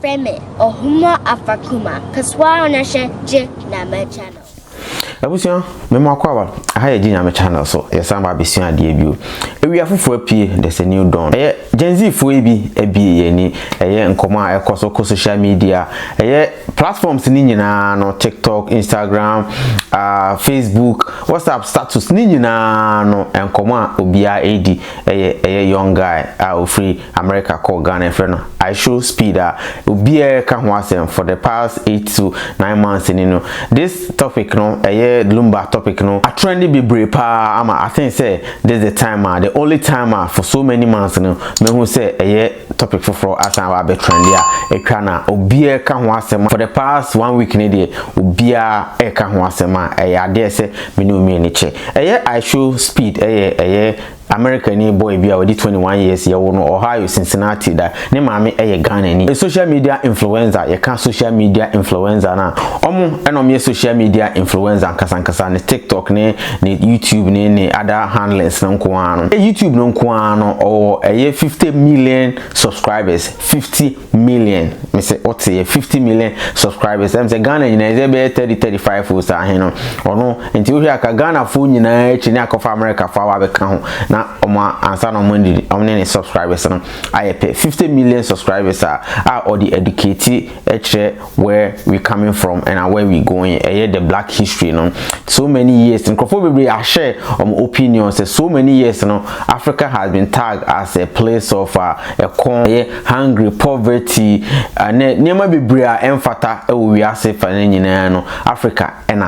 friend me Ohuma Afakuma Kaswa on a J Nama channel. Abusia memo akwa aha ye ginya me channel so ye samba besua de bio ewia fofo apie there's a new dawn Gen Z fo ebi ye ni nkomo a ekoso ko social media platforms ni nyina no TikTok, Instagram, Facebook, WhatsApp status ni nyina no nkomo a obia edi young guy free America call Ghana friend no ISHOWSPEED obia ka ho asem for the past 8 to 9 months ni no this topic no Lumba topic no a trendy be brave pa ama I think say this the time the only time for so many months no me who say topic for asan wa be trendy a etwa na obia ka ho asem for the past 1 week ni dey obia ka ho asem ade say me no me ni che ISHOWSPEED American boy be already 21 years ya wono Ohio Cincinnati da ne maame Ghana ni social media influencer ye kan social media influencer na omo enom ye social media influencer nkasa ne TikTok ne YouTube ne other handlers nko ano YouTube nko ano o 50 million subscribers 50 million me say what say 50 million subscribers em say Ghana nyina e be 35 fo sa he no ono enti wo hia ka Ghana fo nyina echi ne akofa America fa wa be ka ho na oma ansa no money subscribers no I pay 50 million subscribers are all the educated where we coming from and where we going the black history no so many years in Kofobebre I share opinions so many years no Africa has been tagged as a place of hungry poverty and never be bria emfata we are safe and no Africa and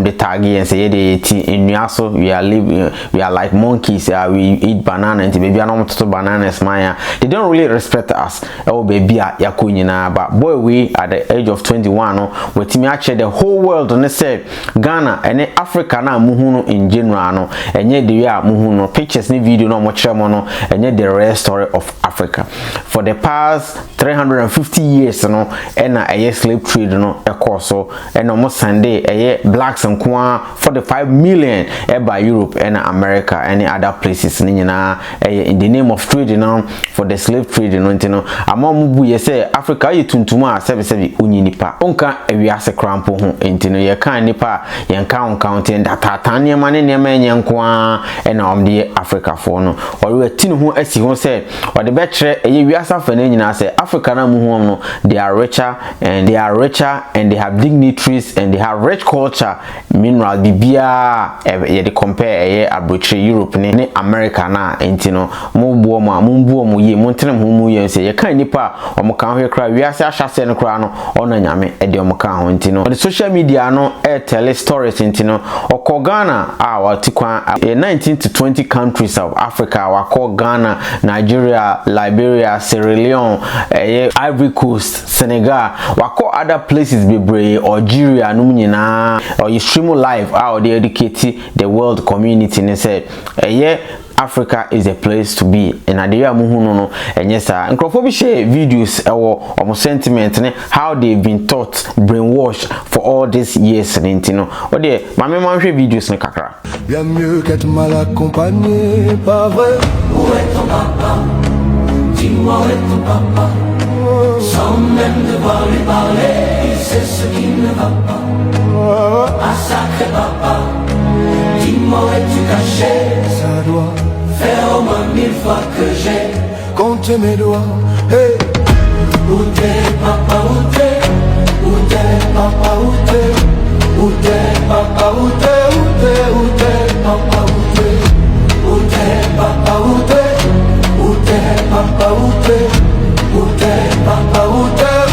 the tag and say in Nuaso we are living we are like monkeys we eat banana and baby I don't to bananas maya they don't really respect us oh baby yakunyina but boy we at the age of 21 no with me actually the whole world and say Ghana and Africa na muhunu in general no enye the way muhunu pictures ni video no mo no enye the real story of Africa for the past 350 years no na slave trade no ekoso and almost Sunday blacks and 45 million by Europe and America and other places in the name of trade now for the slave trade no ntino amamubu ye say Africa ye tuntuma sebi unyinipa onka ewiase krampo ho ntino ye kan nipa ye nka counting data tanye mane ne menye nkoa na de Africa for no ori tinu ho asi ho say o de betre ye wiasa fa na nyina say Africa na mu ho no they are richer and they have dignitaries and they have rich culture mineral bibia ye de compare abroad Europe ne America na entino mumbuo mu ye montenem ho mu ye say ye kan nipa o kan ho kra wiase ahase no kra no ona nyame e de o kan ho entino the social media no tell stories entino o Ghana watikwa 19 to 20 countries of Africa wa Ghana, Nigeria, Liberia, Sierra Leone, Ivory Coast, Senegal wa other places bebre Algeria no nyina or you stream live they educate the world community and said Africa is a place to be and adeya muhunu no enyesa nkrofo bi share videos ewo sentiment ne how they've been taught brainwashed for all these years ntino o de mame manhwe videos ne kakra bien mieux qu'être mal accompagné pas vrai où est ton papa dis-moi où est ton papa sans même devoir lui parler c'est ce qui ne va pas ah sacré papa dis-moi où es-tu caché ça doit faire au moins 1000 fois que j'ai compté mes doigts hey. Où t'es papa où t'es papa où t'es papa où t'es papa où t'es papa où t'es papa où t'es papa où t'es papa où t'es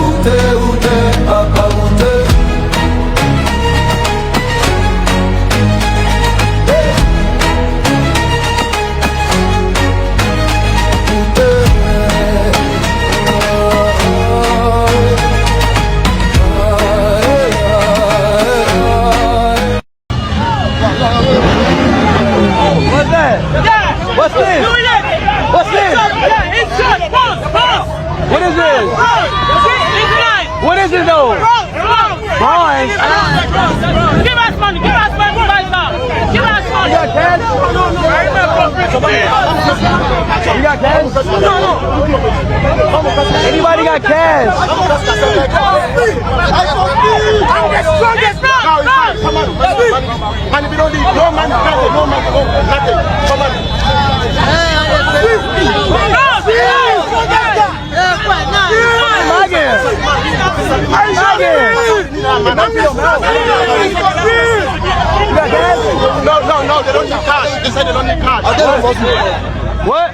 What's this? What's this? What is this? What is it though? Bronze. Give us money. Give us money right now. Give us money. You got cash? You got cash? No. Anybody got cash? No, they don't need cash. They said they don't need cash. What?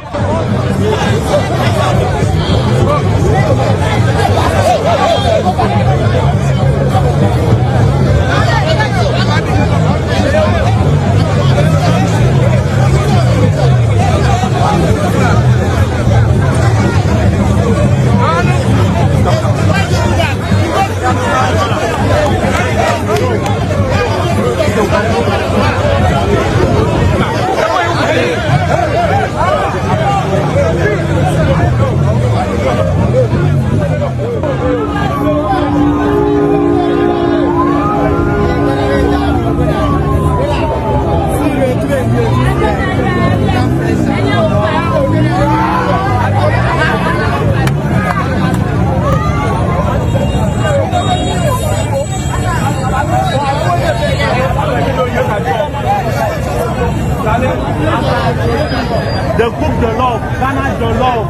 They cook the love, Ghana the love,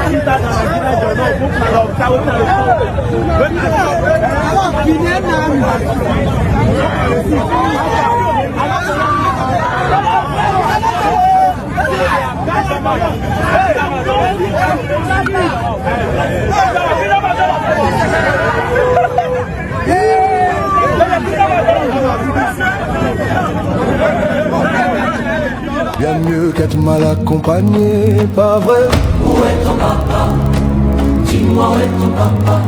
Peter Nigeria the love, cook the love, South the Bien mieux qu'être mal accompagné, pas vrai. Où est ton papa? Dis-moi où est ton papa?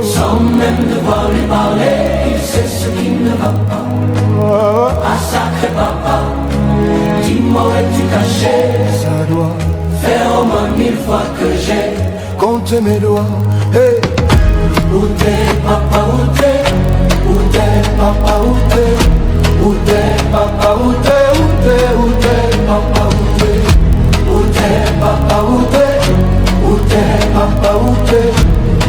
Sans même devoir lui parler, il sait ce qui ne va pas. Ah sacré papa, dis-moi où es-tu caché? Ça doit faire au moins 1000 fois que j'ai compté mes doigts. Hey. Où t'es papa, où t'es? Où t'es papa, où t'es? Où t'es papa, où t'es? Où t'es, où t'es papa, où t'es? Où t'es papa, où t'es? Où t'es papa, où t'es?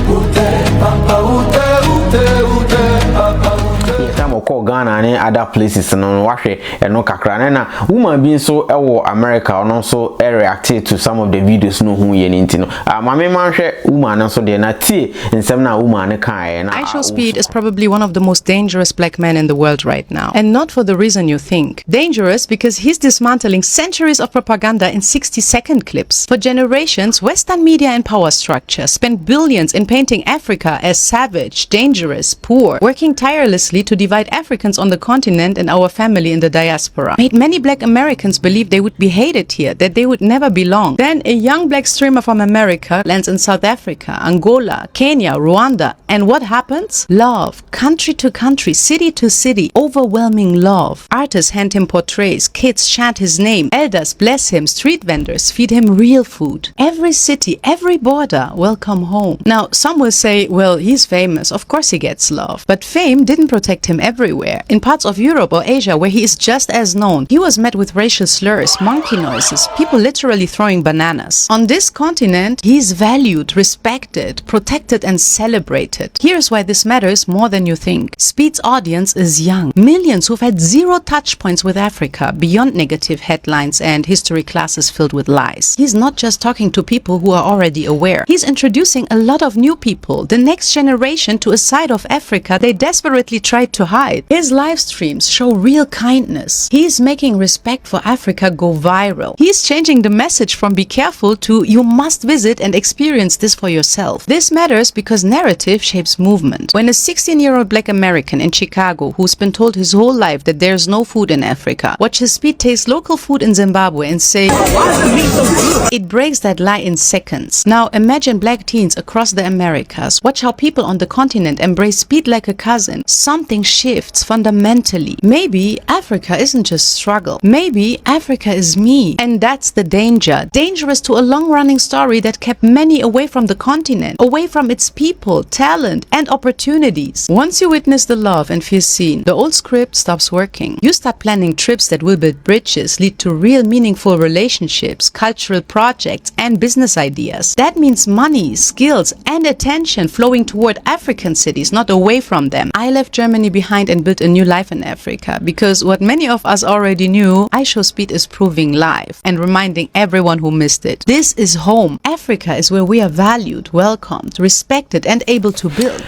Où t'es papa, où t'es? Où t'es, où t'es papa, où t'es? Time of call Ghana and other places no wahwe eno kakra na woman bi so ewo America no so react to some of the videos no hu ye nti no mame man hwe woman so de na tie nsem na woman kan na ISHOWSPEED is probably one of the most dangerous black men in the world right now, and not for the reason you think. Dangerous because he's dismantling centuries of propaganda in 60-second clips. For generations, Western media and power structure spent billions in painting Africa as savage, dangerous, poor, working tirelessly to divide Africans on the continent and our family in the diaspora. Made many black Americans believe they would be hated here, that they would never belong. Then a young black streamer from America lands in South Africa, Angola, Kenya, Rwanda, and what happens? Love. Country to country, city to city, overwhelming love. Artists hand him portraits, kids chant his name, elders bless him, street vendors feed him real food. Every city, every border, welcome home. Now, some will say, well, he's famous, of course he gets love. But fame didn't protect him everywhere. In parts of Europe or Asia where he is just as known, he was met with racial slurs, monkey noises, people literally throwing bananas. On this continent, he is valued, respected, protected and celebrated. Here's why this matters more than you think. Speed's audience is young. Millions who've had zero touch points with Africa beyond negative headlines and history classes filled with lies. He's not just talking to people who are already aware. He's introducing a lot of new people, the next generation, to a side of Africa they desperately tried to hide. His live streams show real kindness. He's making respect for Africa go viral. He's changing the message from be careful to you must visit and experience this for yourself. This matters because narrative shapes movement. When a 16-year-old black American in Chicago who's been told his whole life that there's no food in Africa watches Speed taste local food in Zimbabwe and say, why is the meat so good? It breaks that lie in seconds. Now imagine black teens across the Americas. Watch how people on the continent embrace Speed like a cousin. Something shifts fundamentally. Maybe Africa isn't just struggle. Maybe Africa is me. And that's the danger. Dangerous to a long-running story that kept many away from the continent, away from its people, talent, and opportunities. Once you witness the love and feel seen, the old script stops working. You start planning trips that will build bridges, lead to real meaningful relationships, cultural projects, and business ideas. That means money, skills, and attention flowing toward African cities, not away from them. I left Germany behind and build a new life in Africa, because what many of us already knew, ISHOWSPEED is proving live and reminding everyone who missed it. This is home. Africa is where we are valued, welcomed, respected, and able to build.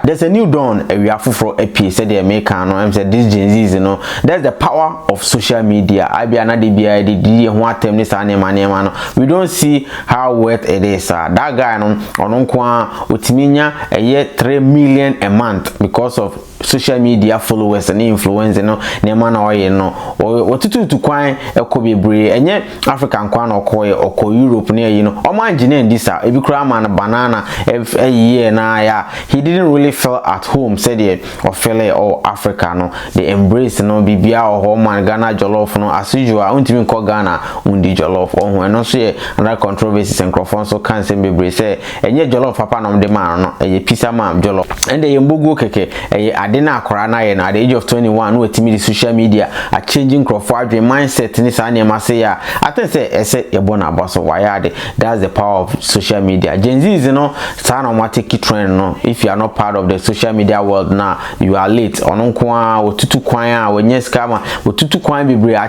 There's a new dawn we are for a piece said the American no I'm said this Gen Z, you know, that's the power of social media. I be another we don't see how worth it is. That guy no ononkwa utiminya a year 3 million a month because of social media followers and influence, you know, neman or you know, or what to kwan ekobebre enye African kwan or Europe near, you know, or man jine this if you cram and banana a year na ya he didn't really feel at home, said he or feel or Africa no they embrace no bibia or home and Ghana jollof no as usual untimi ko Ghana undi jollof or and also another controversies and microphone so can say bebre say enye jollof papa no de man no a pizza man jollof and the mbugu keke adena akora na ye na at the age of 21 no etimi the social media a changing crowd mindset ni sa na say ya I think say ese yebona boss why that's the power of social media. Gen Z is, you know, sa na take trend no if you are not part of the social media world now you are late ononkwa otutu kwan a wenye scammer otutu kwan bebre a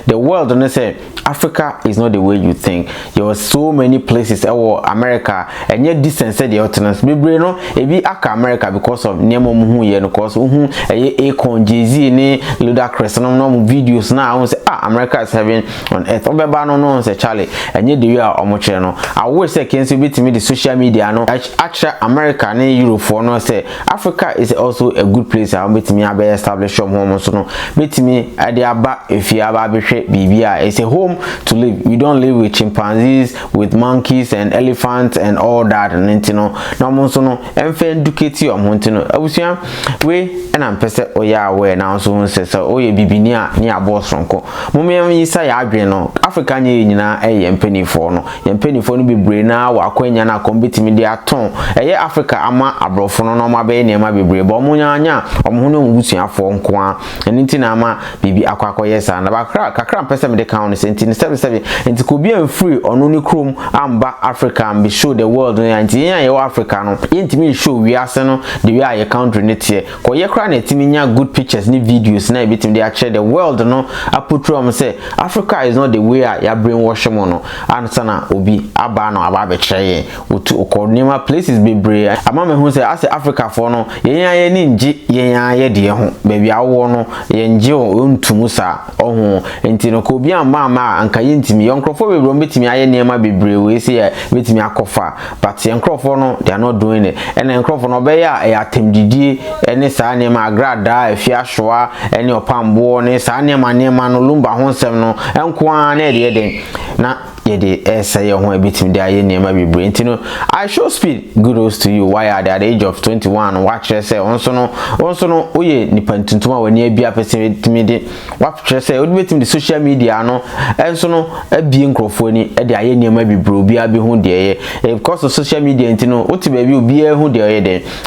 the world and say Africa is not the way you think. There were so many places America and yet distance said the alternate bebre no ebi aka America because of nemo muhu ye no cause Akon Jay-Z ni Ludacris no videos now I say America is heaven on earth obeba no say Charlie and yet the way omoche no I wish say can see bit me the social media no actually America and Europe for no say Africa is also a good place I bit me abe establish home so no bit me ade aba if you aba be bibia it's a home to live. We don't live with chimpanzees, with monkeys and elephants and all that and you know no mo so no emfe educate you am you know abusia we and am pese oya aware now so say so oye bibini a ni aboss ronko momem yi sa ya adwen no Africa nye nyina yempenifo no yempenifo no bebre na wakwanya na competimi de aton Africa ama abrofo no no ma be ne ma bebre bo munyanya omo no mubusuafo nko a enti na ama bibi akwakoye sa na bakra kakra pese me de count senti 77 enti ko bia free ono ni krom amba Africa and be show the world enti yan ye Africa no enti me show we ase no the way aye country ne tie ko ye kra na timi nya good pictures ni videos na bitim de share the world no apotro am say Africa is not the way ya brainwash mo no answer na obi aba no aba be kire otu okonima places bebre ama me hu say ase Africa for no ye ni nji ye de ho baby awo no ye nji o ntumu sa oho enti no ko bi ama anka ye ntimi yonkrofo bebre betimi aye niema bebre we say betimi akofa but yonkrofo no they are not doing it and yonkrofo no be ya atemdidie ene sa niema agrada afia hwoa ene opambo ne sa niema no lumba ho nsem no enko na de den na yede say ho abitim de aye niema bebre enti no ISHOWSPEED kudos to you why at the age of 21 watch say onso no oye nipa ntuntum a wani abia pese timi de watch say odibetim de social media no enso no abie nkrofo ni de aye niema bebre obi abi hu de ye because of social media enti no oti ba bi obi hu de ye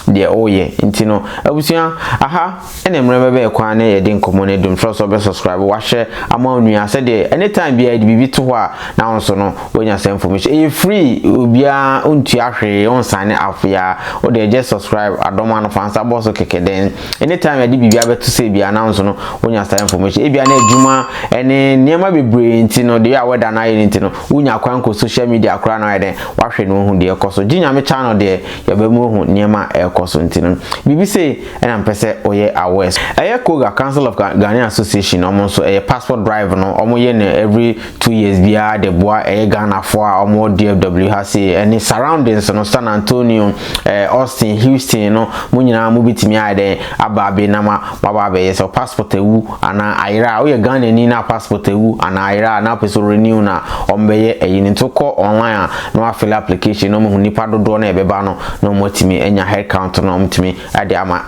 de oye enti no abusia aha ene mrebe be kwa na ye de nkomo ne dum trust obe subscribe wa share ama onua say de anytime bi e bibi to ho a na onso no wonya say information e free obia untu ahwe on sign up ya o de just subscribe adoma no fansa boss keke den anytime e di bibia beto say bia na onso no wonya say information e bia na adwuma ene niema bebre enti no de ya weda na ye enti no wonya kwanko social media akra na ye wa hwe no hu de ekoso ginya me channel de ya be mu hu niema ekoso enti no bibi say ena mpese oye awes eye Koga Council of Ghanaian Association omonso eye passport drive no omo ye every 2 years bia de boa eye Ghana for omo DFW ha say any surroundings no San Antonio Austin Houston no munyina mu bitimi ade ababe na baba be yes passport ewu ana ayira o ye Ghana ni na passport ewu ana ayira na peso renew na ombeye eyin ntoko online no afile application no mu nipa dodo na ebeba no motimi enya head count no motimi ade ama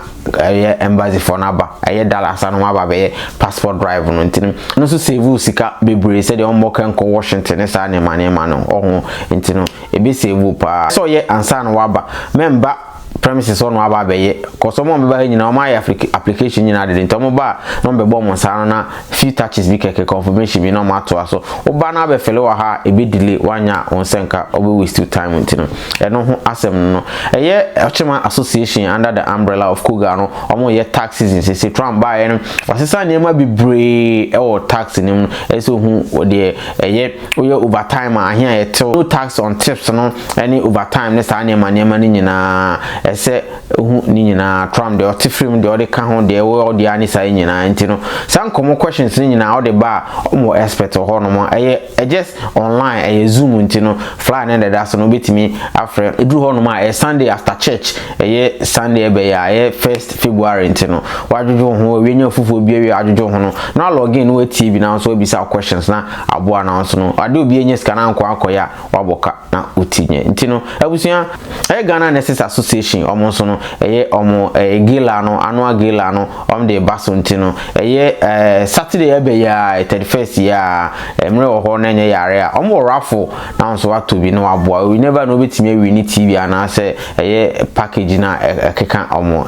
embassy for naba aye Dallas no aba be passport drive no ntini no so save sika bebre say de ombo kan ko Washington sa ne mane ma no oho ntino ebe save pa so ye ansa no waba member premises on aba beye cause omo be ba nyina o ma application nyina de ntomo ba no be bo mo sa na few touches bi keke confirmation bi no ma to aso oba na be fele wa ha e be delay wanya on senka obe waste time ntino eno ho asem no eye ochema association under the umbrella of Kuga no omo ye taxes in say Trump ba no wasesa niema bibre e o tax nim eso hu de eye oye overtime ahia ye till no tax on tips no any overtime ne sa niema ni nyina ese hu ni nyina Trump de otifrim de ode ka ho de we ode ani sa nyina ntino san komo questions ni nyina ode ba omo expert ho no mo eye just online eye zoom ntino fly na de so no betimi afre edru ho no ma Sunday after church eye Sunday ebe ya eye 1st February ntino wadwojo ho we nya fufu bi we adwojo ho no na login no TV na so bisa questions na aboa na so no ade obi enye scan anko akoya waboka na utinye ntino abusia eye Ghana Nurses Association omo so no eye omo gila no annual gila no de baso ntino eye Saturday ebe ya 31st ya emre ho na nya yare a omo raffle na so wato bi no aboa we never know betimi win TV ana se eye package na ekeka omo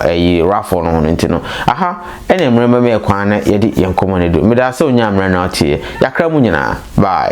raffle no ntino aha ene emre me kwan na yedi yenkomo ne do me da se onya amre na otie yakra mu nyina bye.